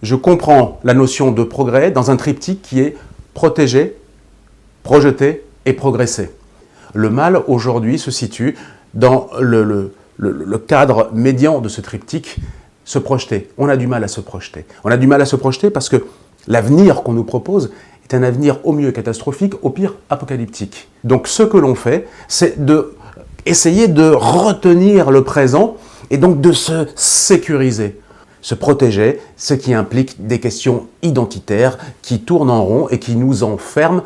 je comprends la notion de progrès dans un triptyque qui est protéger, projeter et progresser. Le mal aujourd'hui se situe dans le cadre médian de ce triptyque, se projeter. On a du mal à se projeter. On a du mal à se projeter parce que l'avenir qu'on nous propose est un avenir au mieux catastrophique, au pire apocalyptique. Donc ce que l'on fait, c'est essayer de retenir le présent et donc de se sécuriser. Se protéger, ce qui implique des questions identitaires qui tournent en rond et qui nous enferment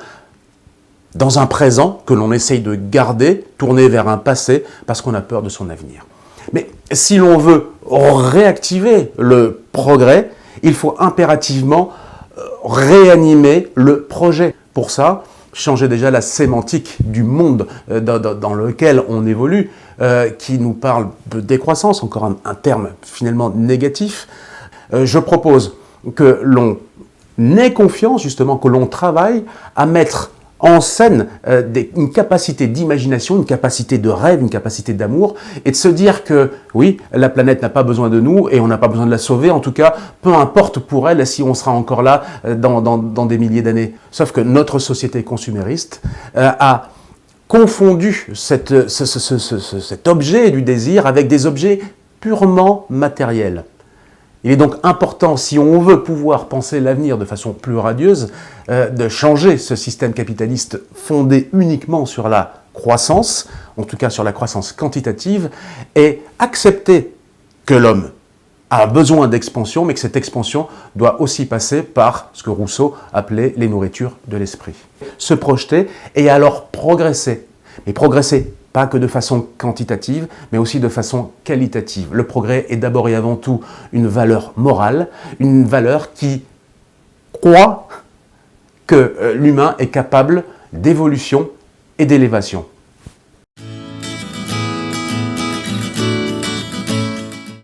dans un présent que l'on essaye de garder, tourné vers un passé, parce qu'on a peur de son avenir. Mais si l'on veut réactiver le progrès, il faut impérativement réanimer le projet. Pour ça, changer déjà la sémantique du monde dans lequel on évolue, qui nous parle de décroissance, encore un terme finalement négatif. Je propose que l'on ait confiance, justement, que l'on travaille à mettre en scène une capacité d'imagination, une capacité de rêve, une capacité d'amour, et de se dire que oui, la planète n'a pas besoin de nous et on n'a pas besoin de la sauver, en tout cas, peu importe pour elle si on sera encore là dans des milliers d'années. Sauf que notre société consumériste a confondu cet objet du désir avec des objets purement matériels. Il est donc important, si on veut pouvoir penser l'avenir de façon plus radieuse, de changer ce système capitaliste fondé uniquement sur la croissance, en tout cas sur la croissance quantitative, et accepter que l'homme a besoin d'expansion, mais que cette expansion doit aussi passer par ce que Rousseau appelait les nourritures de l'esprit. Se projeter et alors progresser. Mais progresser pas que de façon quantitative, mais aussi de façon qualitative. Le progrès est d'abord et avant tout une valeur morale, une valeur qui croit que l'humain est capable d'évolution et d'élévation.